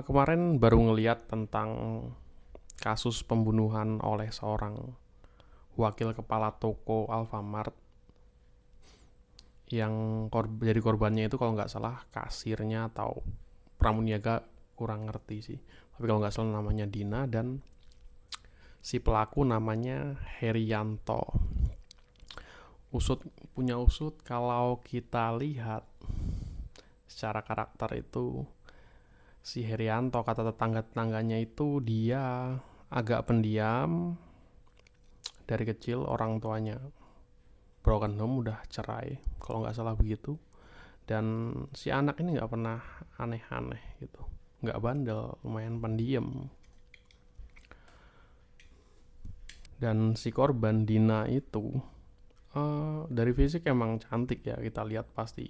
Kemarin baru ngeliat tentang kasus pembunuhan oleh seorang wakil kepala toko Alfamart yang jadi korbannya itu kalau nggak salah kasirnya atau pramuniaga, kurang ngerti sih. Tapi kalau nggak salah namanya Dina dan si pelaku namanya Herianto. Usut punya usut, kalau kita lihat secara karakter itu si Herianto, kata tetangga-tetangganya itu dia agak pendiam. Dari kecil orang tuanya broken home, udah cerai kalau nggak salah begitu. Dan si anak ini nggak pernah aneh-aneh gitu, nggak bandel, lumayan pendiam. Dan si korban Dina itu dari fisik emang cantik ya, kita lihat pasti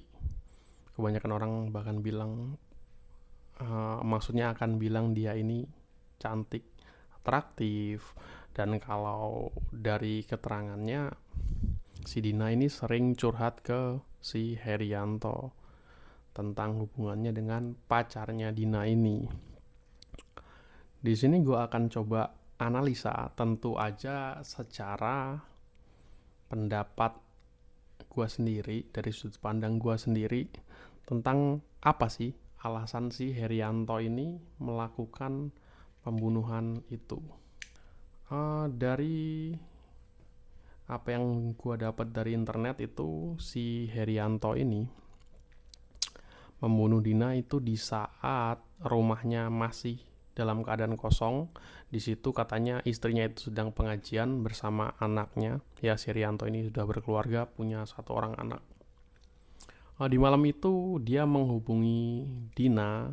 kebanyakan orang bahkan bilang, maksudnya akan bilang dia ini cantik, atraktif. Dan kalau dari keterangannya, si Dina ini sering curhat ke si Herianto tentang hubungannya dengan pacarnya Dina ini. Di sini gue akan coba analisa, tentu aja secara pendapat gue sendiri, dari sudut pandang gue sendiri, tentang apa sih alasan si Herianto ini melakukan pembunuhan itu. Dari apa yang gue dapat dari internet itu, si Herianto ini membunuh Dina itu di saat rumahnya masih dalam keadaan kosong. Di situ katanya istrinya itu sedang pengajian bersama anaknya. Ya, si Herianto ini sudah berkeluarga, punya satu orang anak. Di malam itu dia menghubungi Dina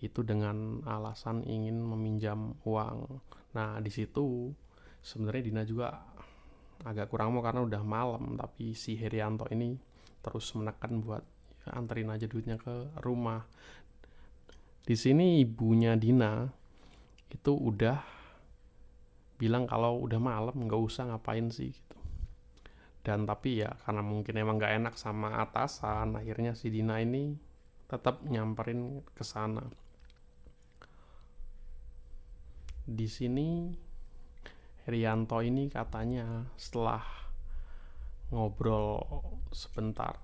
itu dengan alasan ingin meminjam uang. Nah, di situ sebenarnya Dina juga agak kurang mau karena udah malam, tapi si Herianto ini terus menekan buat anterin aja duitnya ke rumah. Di sini ibunya Dina itu udah bilang kalau udah malam nggak usah ngapain sih gitu. Dan tapi ya karena mungkin emang nggak enak sama atasan, akhirnya si Dina ini tetap nyamperin ke sana. Di sini Herianto ini katanya setelah ngobrol sebentar,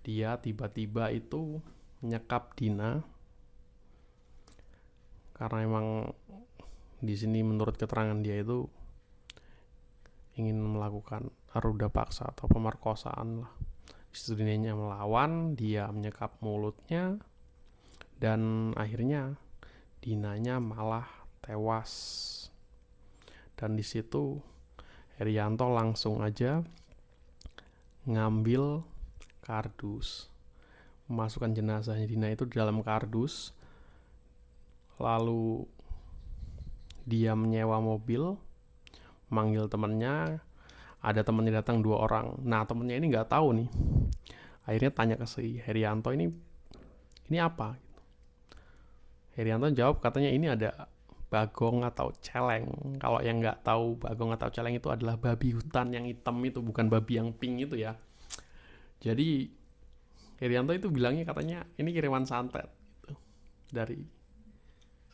dia tiba-tiba itu nyekap Dina karena emang di sini menurut keterangan dia itu ingin melakukan ruda paksa atau pemerkosaan lah. Disitu Dinanya melawan, dia menyekap mulutnya, dan akhirnya Dinanya malah tewas. Dan di situ Herianto langsung aja ngambil kardus, memasukkan jenazahnya Dina itu di dalam kardus, lalu dia menyewa mobil, manggil temennya. Ada temennya datang 2 orang. Nah, temennya ini nggak tahu nih. Akhirnya tanya ke si Herianto, ini apa? Herianto jawab katanya ini ada bagong atau celeng. Kalau yang nggak tahu, bagong atau celeng itu adalah babi hutan yang hitam itu, bukan babi yang pink itu ya. Jadi Herianto itu bilangnya katanya ini kiriman santet gitu, dari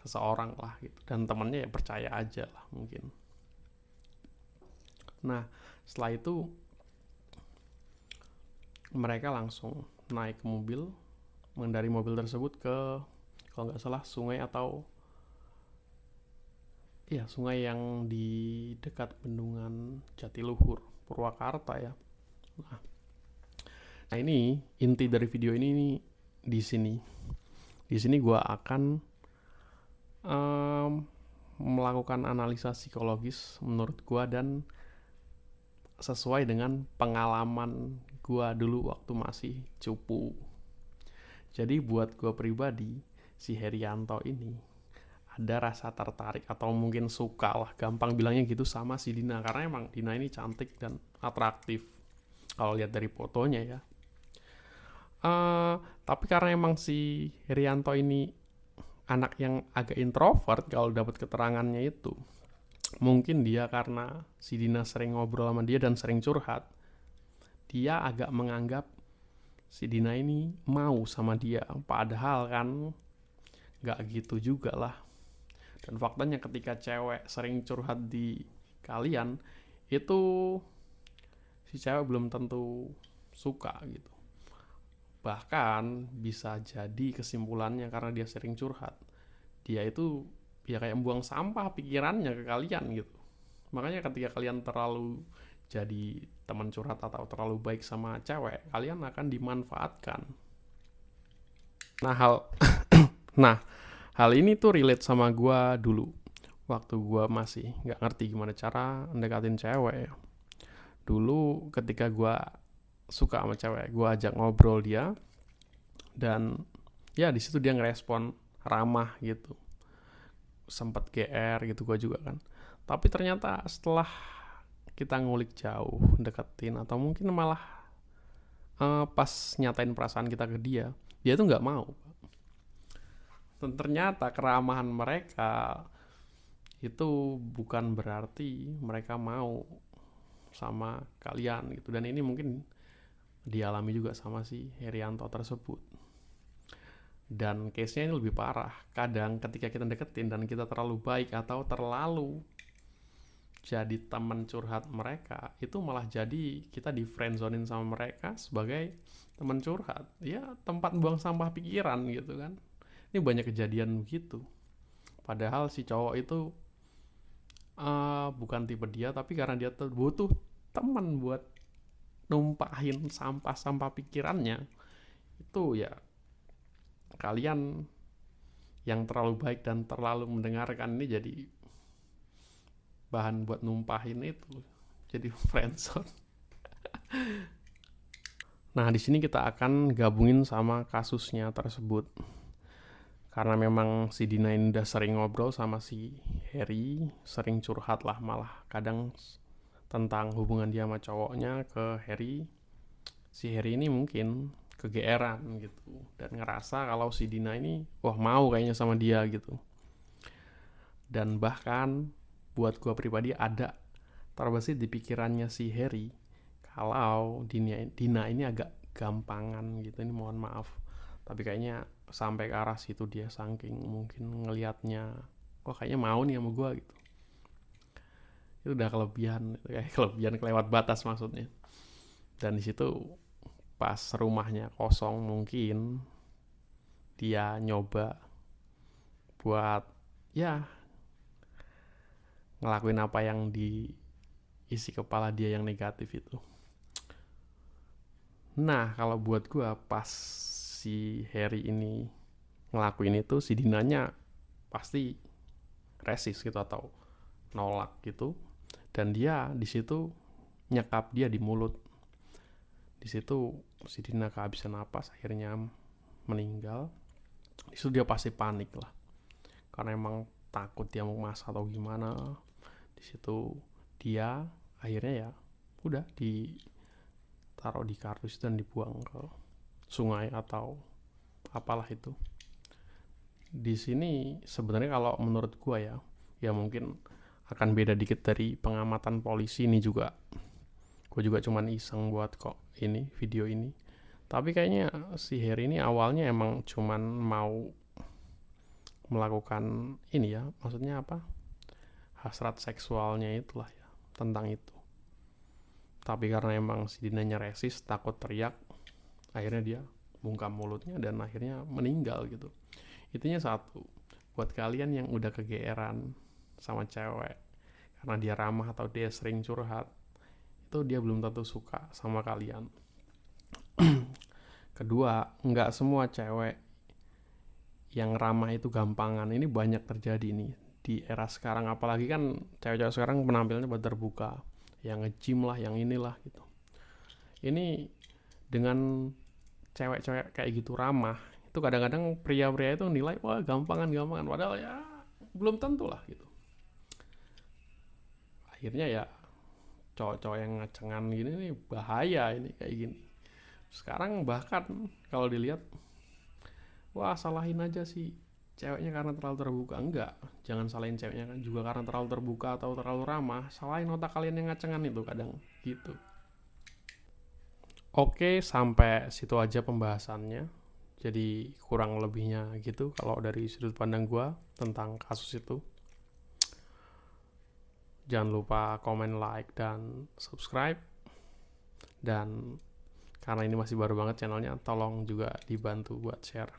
seseorang lah gitu. Dan temennya ya percaya aja lah mungkin. Nah, setelah itu mereka langsung naik ke mobil, mengendari mobil tersebut ke, kalau nggak salah, sungai atau ya sungai yang di dekat bendungan Jatiluhur, Purwakarta ya. Nah, ini inti dari video ini di sini. Di sini gue akan melakukan analisa psikologis menurut gue dan sesuai dengan pengalaman gue dulu waktu masih cupu. Jadi buat gue pribadi, si Herianto ini ada rasa tertarik atau mungkin suka lah, gampang bilangnya gitu, sama si Dina. Karena emang Dina ini cantik dan atraktif kalau lihat dari fotonya ya. Tapi karena emang si Herianto ini anak yang agak introvert kalau dapat keterangannya itu, mungkin dia karena si Dina sering ngobrol sama dia dan sering curhat, dia agak menganggap si Dina ini mau sama dia. Padahal kan nggak gitu juga lah. Dan faktanya ketika cewek sering curhat di kalian, itu si cewek belum tentu suka gitu. Bahkan bisa jadi kesimpulannya karena dia sering curhat, dia itu ya kayak buang sampah pikirannya ke kalian gitu. Makanya ketika kalian terlalu jadi teman curhat atau terlalu baik sama cewek, kalian akan dimanfaatkan. Nah nah hal ini tuh relate sama gue dulu waktu gue masih nggak ngerti gimana cara mendekatin cewek. Dulu ketika gue suka sama cewek, gue ajak ngobrol dia, dan ya di situ dia ngerespon ramah gitu, sempat GR gitu gue juga kan. Tapi ternyata setelah kita ngulik jauh, deketin atau mungkin malah pas nyatain perasaan kita ke dia tuh nggak mau. Dan ternyata keramahan mereka itu bukan berarti mereka mau sama kalian gitu. Dan ini mungkin dialami juga sama si Herianto tersebut. Dan case-nya ini lebih parah. Kadang ketika kita deketin dan kita terlalu baik atau terlalu jadi teman curhat mereka, itu malah jadi kita di friendzonin sama mereka sebagai teman curhat. Ya tempat buang sampah pikiran gitu kan. Ini banyak kejadian begitu. Padahal si cowok itu bukan tipe dia, tapi karena dia butuh teman buat numpahin sampah-sampah pikirannya, itu ya kalian yang terlalu baik dan terlalu mendengarkan ini jadi bahan buat numpahin itu, jadi friendzone. Nah di sini kita akan gabungin sama kasusnya tersebut. Karena memang si Dina ini udah sering ngobrol sama si Harry, sering curhat lah malah kadang tentang hubungan dia sama cowoknya ke Harry. Si Harry ini mungkin kegeeran gitu dan ngerasa kalau si Dina ini wah mau kayaknya sama dia gitu. Dan bahkan buat gue pribadi ada terbesit di pikirannya si Harry kalau Dina ini agak gampangan gitu. Ini mohon maaf, tapi kayaknya sampai ke arah situ dia, saking mungkin ngelihatnya kok kayaknya mau nih sama gue gitu. Itu udah kelebihan kelewat batas maksudnya. Dan di situ pas rumahnya kosong mungkin dia nyoba buat ya ngelakuin apa yang diisi kepala dia yang negatif itu. Nah kalau buat gue pas si Harry ini ngelakuin itu, si Dinanya pasti resist gitu atau nolak gitu, dan dia di situ nyekap dia di mulut. Di situ si Dina kehabisan napas, akhirnya meninggal. Di situ dia pasti panik lah, karena emang takut dia mau masak atau gimana. Di situ dia akhirnya ya udah ditaruh di kardus dan dibuang ke sungai atau apalah itu. Di sini sebenarnya kalau menurut gua ya mungkin akan beda dikit dari pengamatan polisi ini juga. Gue juga cuman iseng buat kok ini video ini. Tapi kayaknya si Harry ini awalnya emang cuman mau melakukan ini ya, maksudnya apa? Hasrat seksualnya itulah ya, tentang itu. Tapi karena emang si Dinanya resist, takut teriak, akhirnya dia bungkam mulutnya dan akhirnya meninggal gitu. Itunya satu, buat kalian yang udah kegeeran sama cewek karena dia ramah atau dia sering curhat, itu dia belum tentu suka sama kalian. Kedua, nggak semua cewek yang ramah itu gampangan. Ini banyak terjadi nih di era sekarang, apalagi kan cewek-cewek sekarang penampilannya pada terbuka, yang nge-gym lah, yang inilah gitu. Ini dengan cewek-cewek kayak gitu ramah, itu kadang-kadang pria-pria itu nilai wah gampangan, padahal ya belum tentu lah gitu. Akhirnya ya cowok-cowok yang ngacengan gini nih bahaya ini kayak gini. Sekarang bahkan kalau dilihat, wah salahin aja sih ceweknya karena terlalu terbuka. Enggak, jangan salahin ceweknya kan juga karena terlalu terbuka atau terlalu ramah. Salahin otak kalian yang ngacengan itu kadang gitu. Oke, sampai situ aja pembahasannya. Jadi kurang lebihnya gitu kalau dari sudut pandang gue tentang kasus itu. Jangan lupa komen, like, dan subscribe. Dan karena ini masih baru banget channelnya, tolong juga dibantu buat share.